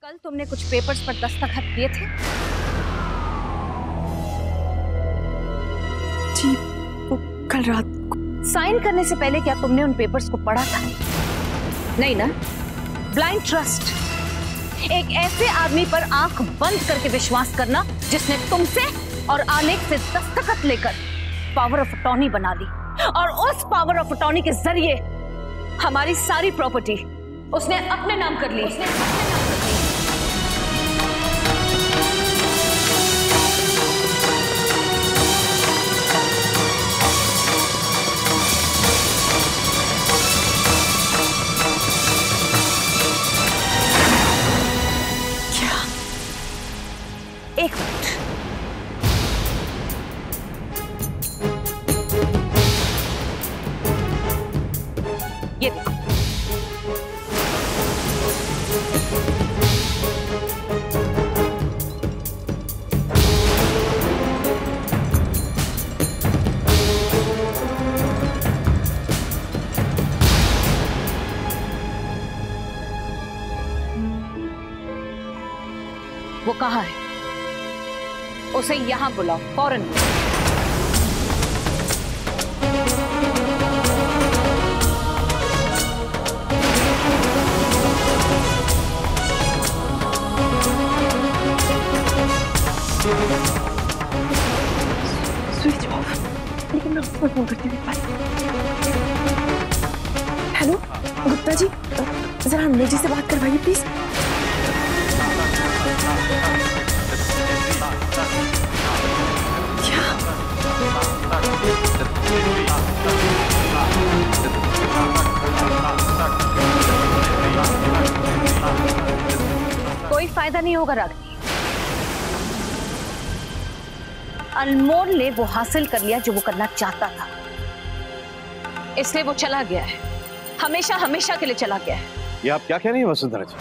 कल तुमने कुछ पेपर्स पर दस्तखत किए थे? जी, वो कल रात को। साइन करने से पहले क्या तुमने उन पेपर्स को पढ़ा था? नहीं ना? ब्लाइंड ट्रस्ट, एक ऐसे आदमी पर आंख बंद करके विश्वास करना जिसने तुमसे और आलेख से दस्तखत लेकर पावर ऑफ अटॉर्नी बना ली, और उस पावर ऑफ अटॉर्नी के जरिए हमारी सारी प्रॉपर्टी उसने अपने नाम कर ली। क्या? एक मिनट, ये देखो, वो कहाँ है? उसे यहां बुलाओ फौरन। स्विच ऑफ, लेकिन मैं उसको फोन करती हूँ। हेलो गुप्ता जी, जरा अनमोल जी से बात करवाइए प्लीज। क्या? कोई फायदा नहीं होगा रागिनी। अनमोल ने वो हासिल कर लिया जो वो करना चाहता था, इसलिए वो चला गया है, हमेशा हमेशा के लिए चला गया है। ये आप क्या कह रही हैं वसुंधरा जी?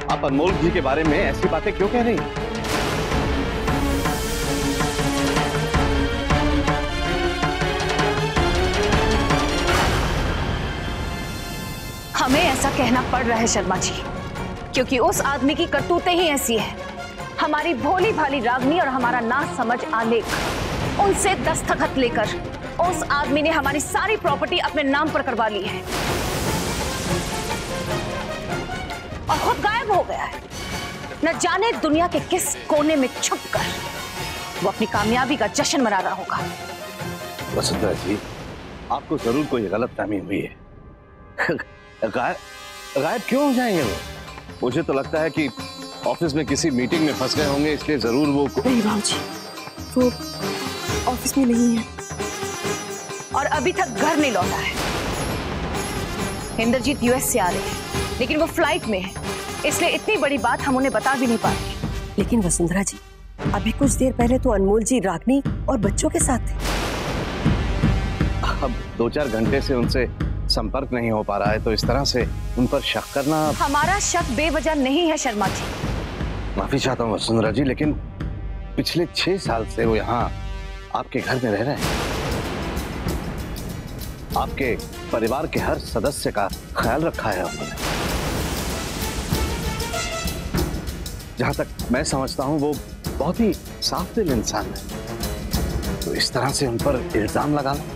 आप अनमोल जी के बारे में ऐसी बातें क्यों कह रही हैं? हमें ऐसा कहना पड़ रहा है शर्मा जी, क्योंकि उस आदमी की करतूतें ही ऐसी है। हमारी भोली भाली रागनी और हमारा ना समझ आलेख, उनसे दस्तखत लेकर उस आदमी ने हमारी सारी प्रॉपर्टी अपने नाम पर करवा ली है और खुद गायब हो गया है। न जाने दुनिया के किस कोने में छुपकर वो अपनी कामयाबी का जश्न मना रहा होगा। वसुंधरा जी, आपको जरूर कोई गलतफहमी हुई है। गायब क्यों हो जाएंगे वो? मुझे तो लगता है कि ऑफिस में किसी मीटिंग में फंस गए होंगे, इसलिए जरूर वो। नहीं भाऊजी, वो ऑफिस में नहीं है और अभी तक घर नहीं लौटा है। इंद्रजीत यूएस से आ रहे हैं, लेकिन वो फ्लाइट में है, इसलिए इतनी बड़ी बात हम उन्हें बता भी नहीं पा रहे। लेकिन वसुंधरा जी, अभी कुछ देर पहले तो अनमोल जी रागनी और बच्चों के साथ थे। अब 2-4 घंटे से उनसे संपर्क नहीं हो पा रहा है, तो इस तरह से उन पर शक करना। हमारा शक बेवजह नहीं है शर्मा जी। माफी चाहता हूँ वसुंधरा जी, लेकिन पिछले 6 साल से वो यहाँ आपके घर में रह रहे हैं। आपके परिवार के हर सदस्य का ख्याल रखा है उन्होंने। जहां तक मैं समझता हूं वो बहुत ही साफ दिल इंसान है, तो इस तरह से उन पर इल्जाम लगाना।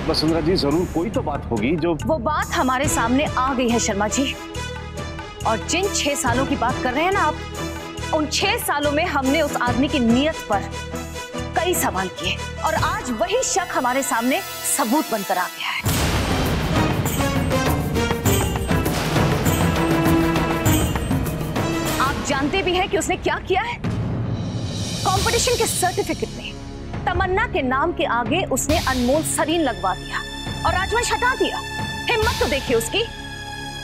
वसुंधरा जी, जरूर कोई तो बात होगी जो। वो बात हमारे सामने आ गई है शर्मा जी, और जिन 6 सालों की बात कर रहे हैं ना आप, उन 6 सालों में हमने उस आदमी की नीयत पर कई सवाल किए, और आज वही शक हमारे सामने सबूत बनकर आ गया है। आप जानते भी हैं कि उसने क्या किया है? कंपटीशन के सर्टिफिकेट में तमन्ना के नाम के आगे उसने अनमोल सरीन लगवा दिया और राजवंश हटा दिया। हिम्मत तो देखिए उसकी।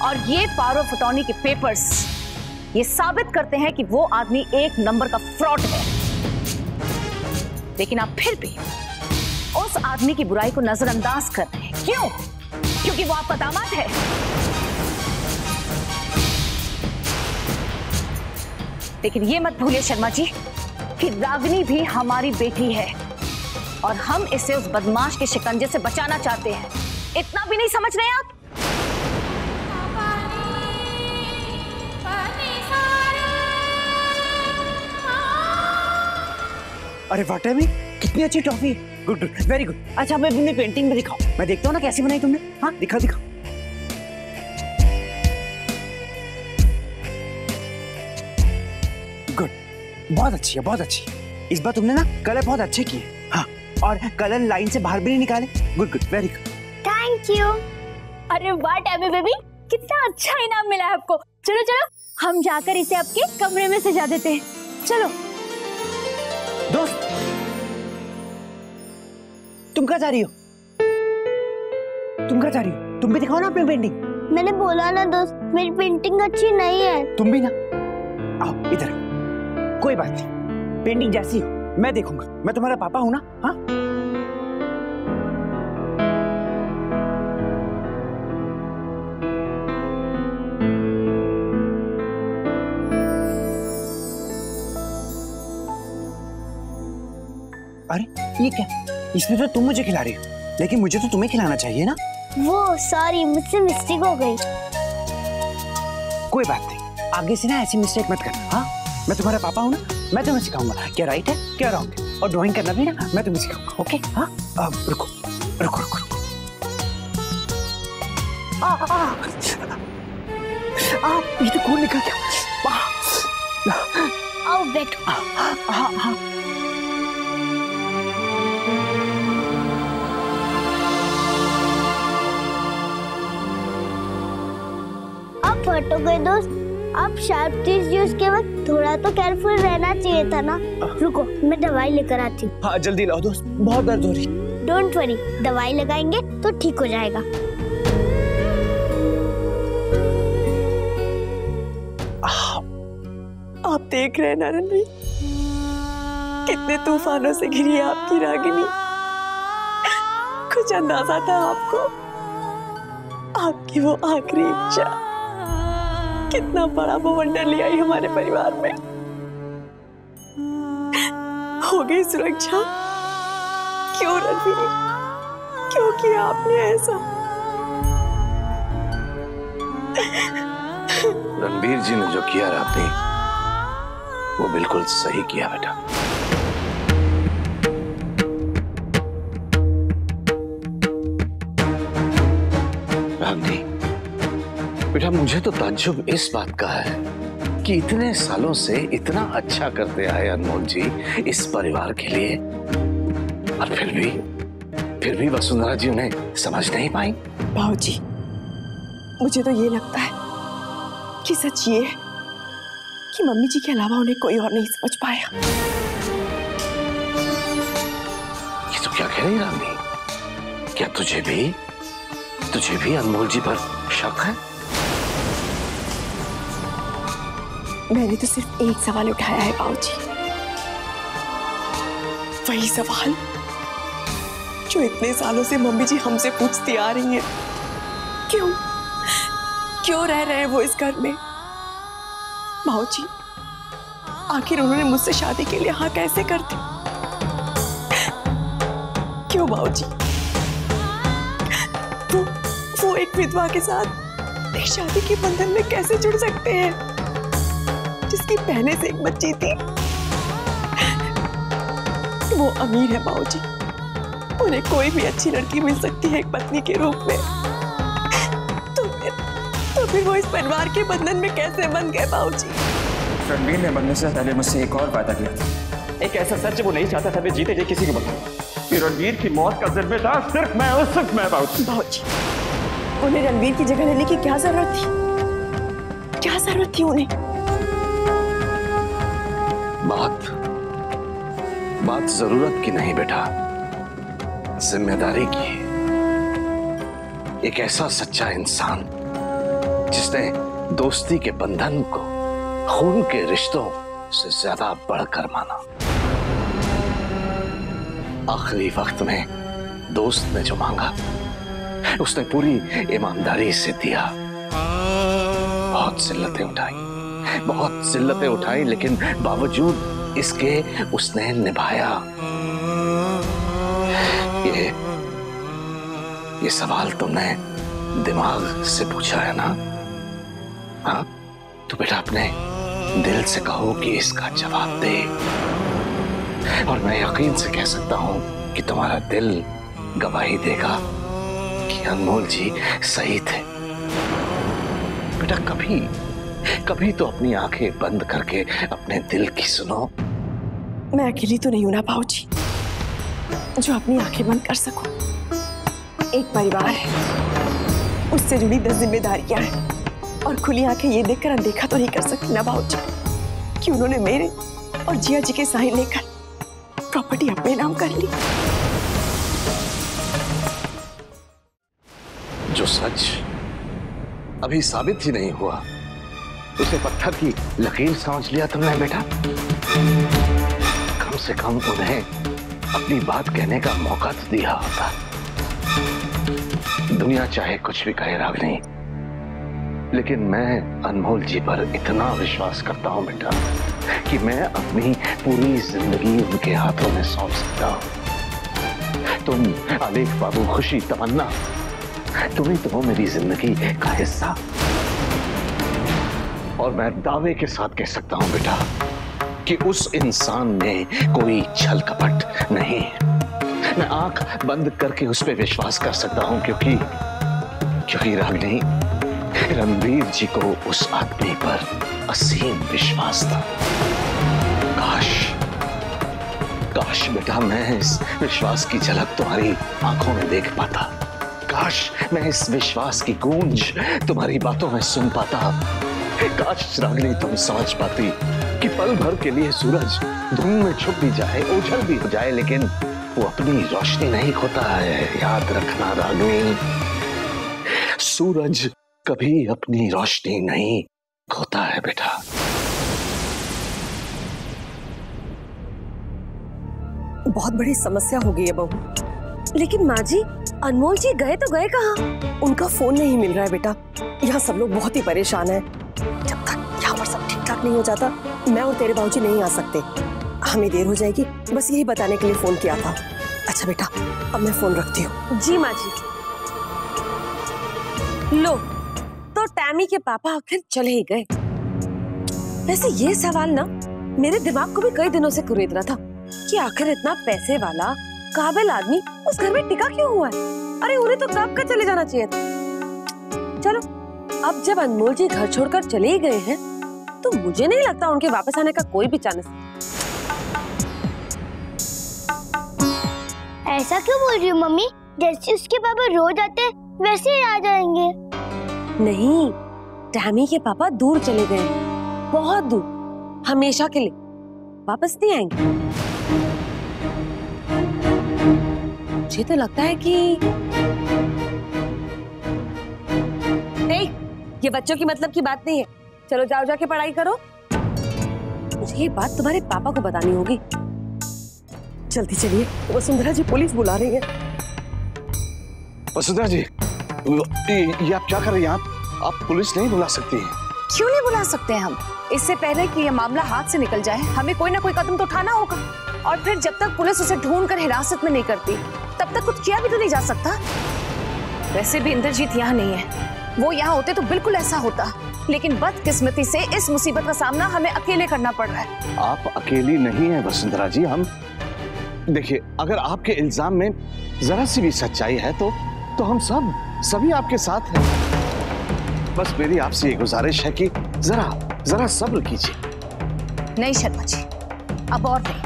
और ये पावर ऑफ अटॉर्नी के पेपर्स ये साबित करते हैं कि वो आदमी एक नंबर का फ्रॉड है। लेकिन आप फिर भी उस आदमी की बुराई को नजरअंदाज कर रहे हैं। क्यों? क्योंकि वो आपका दामाद है। लेकिन ये मत भूलिए शर्मा जी कि रागिनी भी हमारी बेटी है, और हम इसे उस बदमाश के शिकंजे से बचाना चाहते हैं। इतना भी नहीं समझ रहे आप? अरे वाटर में कितनी अच्छी toffee. Good good, very good. अच्छा मैं अपनी पेंटिंग में दिखाओ, मैं देखता हूँ ना कैसी बनाई तुमने। हाँ दिखाओ दिखाओ। गुड, बहुत अच्छी है, बहुत अच्छी। इस बार तुमने ना कलर बहुत अच्छे किए। हाँ, और कलर लाइन से बाहर भी नहीं निकाले। Good good, very good. Thank you. अरे वाह टैमी बेबी, कितना अच्छा इनाम मिला है आपको। चलो चलो हम जाकर इसे आपके कमरे में सजा देते हैं। चलो। दोस्त तुम कहाँ जा रही हो? तुम कहाँ जा रही हो? तुम भी दिखाओ ना अपनी पेंटिंग। मैंने बोला ना दोस्त, मेरी पेंटिंग अच्छी नहीं है। तुम भी ना, आओ इधर। कोई बात नहीं, पेंटिंग जैसी हो मैं देखूंगा, मैं तुम्हारा पापा हूं ना। हाँ अरे ये क्या, इसमें तो तुम मुझे खिला रही हो, लेकिन मुझे तो तुम्हें खिलाना चाहिए ना। वो सॉरी, मुझसे मिस्टेक हो गई। कोई बात नहीं, आगे से ना ऐसी मिस्टेक मत करना। हाँ मैं तुम्हारा पापा हूँ ना, मैं तुम्हें सिखाऊंगा क्या राइट है क्या रॉन्ग है, और ड्राइंग करना भी ना मैं तुम्हें सिखाऊंगा। ओके? हाँ रुको रुको रुको रुको। ये तो कौन निकल गया? आओ बैठो। हाँ हाँ। आप फट हो गए दोस्त। आप शार्प चीज यूज के वक्त थोड़ा तो केयरफुल रहना चाहिए था ना। रुको मैं दवाई लेकर आती हूँ। हाँ जल्दी लाओ दोस्त, बहुत दर्द हो रही। डोंट वरी, दवाई लगाएंगे तो ठीक हो जाएगा। आप देख रहे हैं ना रणवीर, कितने तूफानों से घिरी है आपकी रागिनी। कुछ अंदाजा था आपको? आपकी वो आखिरी इच्छा कितना बड़ा बवंडर ले आई हमारे परिवार में। हो गई सुरक्षा। क्यों रणवीर, क्यों किया आपने ऐसा? रणबीर जी ने जो किया रानी, वो बिल्कुल सही किया बेटा। रानी बेटा, मुझे तो ताज्जुब इस बात का है कि इतने सालों से इतना अच्छा करते आए अनमोल जी इस परिवार के लिए, और फिर भी वसुंधरा जी उन्हें समझ नहीं पाई। भाऊजी, मुझे तो ये लगता है कि सच ये है कि मम्मी जी के अलावा उन्हें कोई और नहीं समझ पाया। ये तो क्या कह रही रानी? क्या तुझे भी अनमोल जी पर शक है? मैंने तो सिर्फ एक सवाल उठाया है बाबूजी, वही सवाल जो इतने सालों से मम्मी जी हमसे पूछती आ रही हैं। क्यों रह रहे हैं वो इस घर में? बाबूजी, आखिर उन्होंने मुझसे शादी के लिए हाँ कैसे कर दी? क्यों बाबूजी? वो एक विधवा के साथ एक शादी के बंधन में कैसे जुड़ सकते हैं, जिसकी पहले से एक बच्ची थी? वो अमीर है बाबूजी, उन्हें कोई भी अच्छी लड़की मिल सकती है एक पत्नी के रूप में। तो फिर वो इस परिवार के बंधन में कैसे बन गए बाबूजी? रणबीर ने बनने से पहले मुझसे एक और वादा किया था, एक ऐसा सच वो नहीं चाहता था मैं जीते जी किसी को बताऊं कि रणबीर की मौत का जिम्मेदार सिर्फ मैं और सिर्फ मैं। बाबूजी, उन्हें रणबीर की जगह लेने की क्या जरूरत थी? क्या जरूरत थी उन्हें? बात जरूरत की नहीं बेटा, जिम्मेदारी की। एक ऐसा सच्चा इंसान जिसने दोस्ती के बंधन को खून के रिश्तों से ज्यादा बढ़कर माना। आखिरी वक्त में दोस्त ने जो मांगा उसने पूरी ईमानदारी से दिया। बहुत जिल्लतें उठाई, लेकिन बावजूद इसके उसने निभाया। ये सवाल तुमने दिमाग से पूछा है ना? हाँ, तो बेटा अपने दिल से कहो कि इसका जवाब दे। और मैं यकीन से कह सकता हूं कि तुम्हारा दिल गवाही देगा कि अनमोल जी सही थे। बेटा कभी तो अपनी आंखें बंद करके अपने दिल की सुनो। मैं अकेली तो नहीं हूं ना भाऊजी जो अपनी आंखें बंद कर सकूं। एक परिवार है, उससे जुड़ी 10 जिम्मेदारियां हैं और खुली आंखें ये देखकर अनदेखा तो नहीं कर सकती ना भाऊजी कि उन्होंने मेरे और जिया जी के साइन लेकर प्रॉपर्टी अपने नाम कर ली। जो सच अभी साबित ही नहीं हुआ उसे पत्थर की लकीर समझ लिया तुमने बेटा। कम से कम उन्हें अपनी बात कहने का मौका तो दिया होता। दुनिया चाहे कुछ भी कहे रागिनी, लेकिन मैं अनमोल जी पर इतना विश्वास करता हूं बेटा कि मैं अपनी पूरी जिंदगी उनके हाथों में सौंप सकता हूं। तुम, आलेख बाबू, खुशी, तमन्ना, तुम्हें तो हो मेरी जिंदगी का हिस्सा। और मैं दावे के साथ कह सकता हूं बेटा कि उस इंसान में कोई छल कपट नहीं। मैं आंख बंद करके उस पर विश्वास कर सकता हूं क्योंकि रागिनी, रणवीर जी को उस आदमी पर असीम विश्वास था। काश बेटा मैं इस विश्वास की झलक तुम्हारी आंखों में देख पाता। काश मैं इस विश्वास की गूंज तुम्हारी बातों में सुन पाता। काश रागिनी तुम समझ पाती कि पल भर के लिए सूरज धुंध में छुप भी जाए, ओझल भी हो जाए, लेकिन वो अपनी रोशनी नहीं खोता है। याद रखना रागिनी, सूरज कभी अपनी रोशनी नहीं खोता है बेटा। बहुत बड़ी समस्या हो गई है बहू। लेकिन माँ जी, अनमोल जी गए तो गए कहाँ? उनका फोन नहीं मिल रहा है बेटा। यहाँ सब लोग बहुत ही परेशान हैं। जब तक यहाँ पर सब ठीक ठाक नहीं हो जाता, मैं और तेरे बाबूजी नहीं आ सकते। हमें देर हो जाएगी, बस यही बताने के लिए फोन किया था। अच्छा बेटा, अब मैं फोन रखती हूँ। जी माँ जी। लो, तो टैमी के पापा आखिर चले ही गए। वैसे ये सवाल ना मेरे दिमाग को भी कई दिनों से कुरेद रहा था कि आखिर इतना पैसे वाला काबिल आदमी उस घर में टिका क्यों हुआ है। अरे उन्हें तो कब का चले जाना चाहिए था। चलो, अब जब अनमोल जी घर छोड़कर चले ही गए हैं तो मुझे नहीं लगता उनके वापस आने का कोई भी चांस। ऐसा क्यों बोल रही हो मम्मी? जैसे उसके पापा रोज आते हैं वैसे ही आ जाएंगे। नहीं, टैमी के पापा दूर चले गए, बहुत दूर, हमेशा के लिए वापस नहीं आएंगे। मुझे तो लगता है कि नहीं, ये बच्चों की मतलब की बात नहीं है। चलो जाओ, जाके पढ़ाई करो। मुझे ये बात तुम्हारे पापा को बतानी होगी। जल्दी चलिए, वसुंधरा जी पुलिस बुला रही है। वसुंधरा जी, ये आप क्या कर रही हैं? आप पुलिस नहीं बुला सकती हैं। क्यों नहीं बुला सकते हम? इससे पहले कि ये मामला हाथ से निकल जाए, हमें कोई ना कोई कदम तो उठाना होगा। और फिर जब तक पुलिस उसे ढूंढकर हिरासत में नहीं करती, तब तक कुछ किया भी तो नहीं जा सकता। वैसे भी इंद्रजीत यहाँ नहीं है, वो यहाँ होते तो बिल्कुल ऐसा होता। लेकिन बदकिस्मती से इस मुसीबत का सामना हमें अकेले करना पड़ रहा है। आप अकेली नहीं है वसुंधरा जी। हम देखिए, अगर आपके इल्जाम में जरा सी भी सच्चाई है तो हम सभी आपके साथ हैं। बस मेरी आपसे ये गुजारिश है कि जरा सब्र कीजिए। नहीं शर्मा जी, अब और नहीं,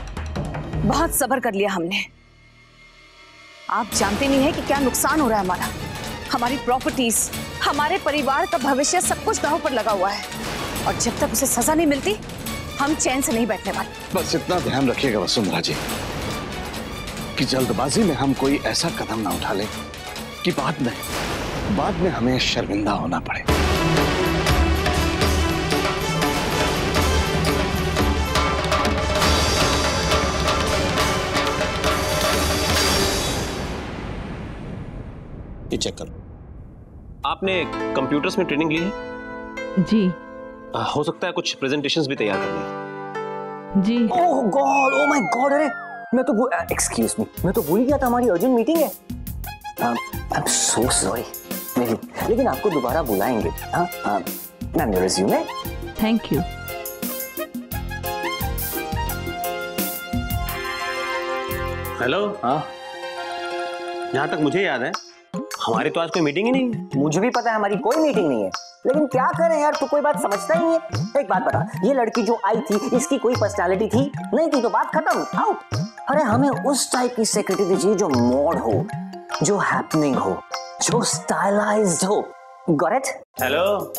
बहुत सब्र कर लिया हमने। आप जानते नहीं है कि क्या नुकसान हो रहा है हमारा। हमारी प्रॉपर्टीज, हमारे परिवार का भविष्य, सब कुछ दांव पर लगा हुआ है। और जब तक उसे सजा नहीं मिलती, हम चैन से नहीं बैठने वाले। बस इतना ध्यान रखिएगा वसुंधरा जी कि जल्दबाजी में हम कोई ऐसा कदम ना उठा लें कि बाद में हमें शर्मिंदा होना पड़े। ये चेक करो। आपने कंप्यूटर्स में ट्रेनिंग ली है? जी। हो सकता है कुछ प्रेजेंटेशंस भी तैयार करनी है। जी। ओह गॉड, ओह माय गॉड, अरे मैं तो एक्सक्यूज मी, मैं तो भूल ही गया था हमारी अर्जेंट मीटिंग है। I am so sorry. लेकिन आपको दोबारा बुलाएंगे। Ma'am, your resume. Thank you. Hello. हाँ, जहाँ तक मुझे याद है हमारी तो आज कोई मीटिंग ही नहीं है। मुझे भी पता है हमारी कोई मीटिंग नहीं है, लेकिन क्या करें यार, तू कोई बात समझता ही नहीं है। एक बात बता, ये लड़की जो आई थी इसकी कोई पर्सनालिटी थी? नहीं थी तो बात खत्म, आउट। अरे हमें उस टाइप की सेक्रेटरी चाहिए जो मॉड हो, जो हैपनिंग हो, जो स्टाइलाइज्ड हो। Got it? हेलो,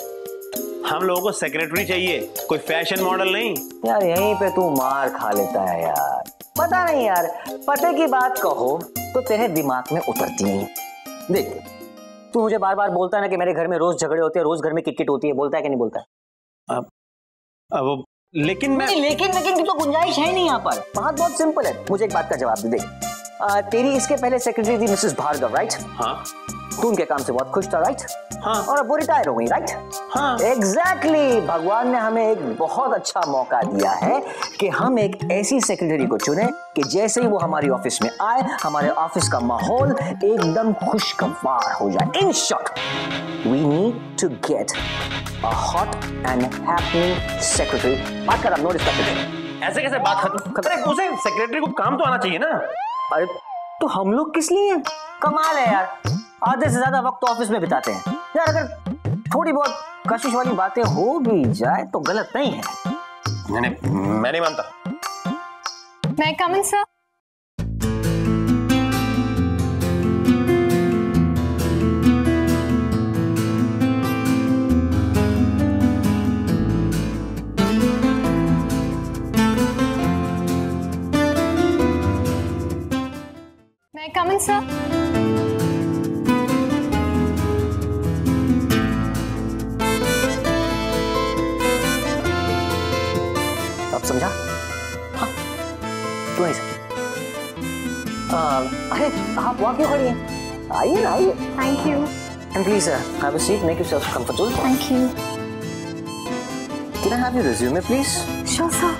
हम लोगों को सेक्रेटरी चाहिए, कोई फैशन मॉडल नहीं। यार यहीं पे तू मार खा लेता है यार। पता नहीं यार, पते की बात कहो तो तेरे दिमाग में उतरती नहीं। देख, तू मुझे बार बार बोलता है ना कि मेरे घर में रोज झगड़े होते हैं, रोज घर में किटकिट होती है, बोलता है कि नहीं बोलता है? अब लेकिन मैं लेकिन की तो गुंजाइश है नहीं यहाँ पर। बात बहुत सिंपल है, मुझे एक बात का जवाब दे। देख, तेरी इसके पहले सेक्रेटरी थी मिसेस भार्गव, राइट? हाँ। तू उनके काम से बहुत खुश था, राइट? हाँ। और अब वो रिटायर हो गई, राइट? हाँ। एग्जैक्टली। भगवान ने हमें एक बहुत अच्छा मौका दिया है कि हम एक ऐसी सेक्रेटरी को चुने कि जैसे ही वो हमारी ऑफिस में आए, हमारे ऑफिस का माहौल एकदम खुशगवार हो जाए। In short, we need to get a hot and happening secretary. बात कर, नो रिस्पेक्ट। ऐसे कैसे बात खत्म? अरे उसे सेक्रेटरी को काम तो आना चाहिए ना। अरे तो हम लोग किस लिए? कमाल है यार, आधे से ज्यादा वक्त तो ऑफिस में बिताते हैं यार। अगर थोड़ी बहुत कशिश वाली बातें हो भी जाए तो गलत नहीं है। मैं नहीं मानता। मैं कम इन सर? मैं कम इन सर? समझा? हाँ, क्यों नहीं समझा? अरे आप वहाँ क्यों खड़ी हैं? आइए ना, आइए। Thank you. And please have a seat, make yourself comfortable. Thank you. Can I have your resume please? Sure sir.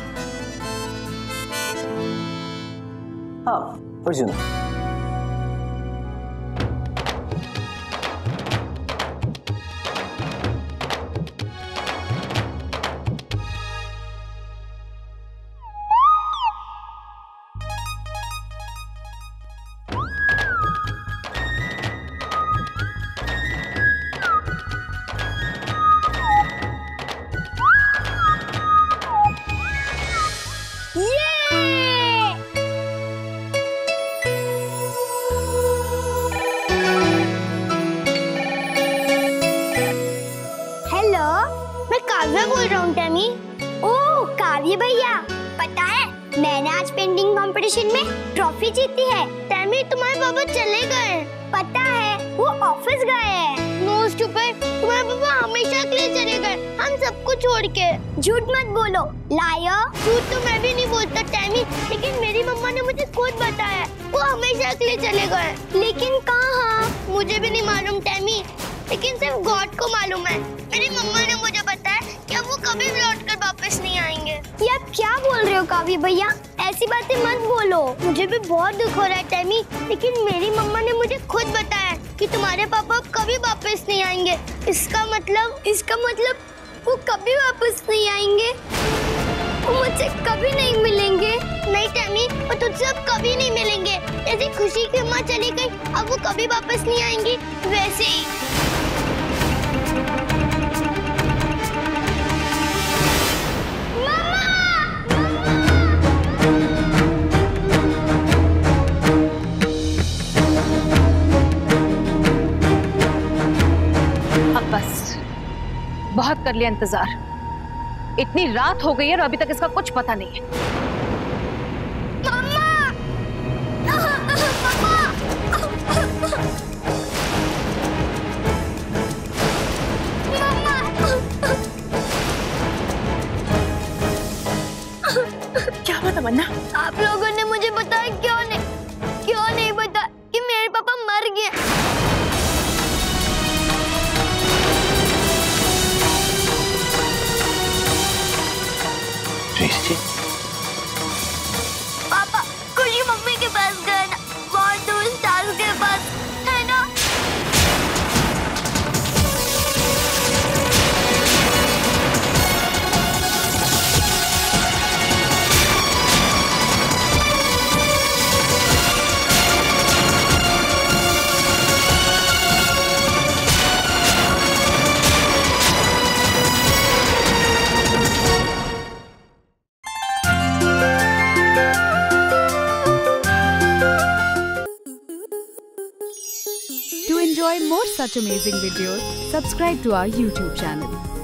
हाँ, रिज्यूमे। बोल रहा हूँ टैमी। ओह काव्य भैया, पता है मैंने आज पेंटिंग कंपटीशन में ट्रॉफी जीती है। टैमी तुम्हारे पापा चले गए। पता है वो ऑफिस गए हैं। नो स्टूपिड, तुम्हारे पापा हमेशा के लिए चले गए, हम सबको छोड़ के। झूठ मत बोलो लायर। झूठ तो मैं भी नहीं बोलता टैमी, लेकिन मेरी मम्मा ने मुझे खुद बताया वो हमेशा के लिए चले गए। लेकिन कहाँ? मुझे भी नहीं मालूम टैमी, लेकिन सिर्फ गॉड को मालूम है। मेरी मम्मा ने मुझे बताया कि अब वो कभी भी लौटकर वापस नहीं आएंगे। ये आप क्या बोल रहे हो काव्य भैया? ऐसी बातें मत बोलो। मुझे भी बहुत दुख हो रहा है टैमी, लेकिन मेरी मम्मा ने मुझे खुद बताया कि तुम्हारे पापा अब कभी वापस नहीं आएंगे। इसका मतलब वो कभी वापस नहीं आएंगे। वो मुझसे कभी नहीं मिलेंगे। नहीं टैमी, वो तुझसे अब कभी नहीं मिलेंगे। जैसे खुशी की अम्मा चली गई, अब वो कभी वापस नहीं आएंगी, वैसे ही। अब बस, बहुत कर लिया इंतजार। इतनी रात हो गई है और अभी तक इसका कुछ पता नहीं है। क्या हुआ तमन्ना? आप लोगों ने मुझे बताया क्यों नहीं बताया कि मेरे पापा मर गए। पापा खुशी मम्मी के पास गए ना, बहुत दूर सास के पास, है ना? such amazing videos, subscribe to our YouTube channel.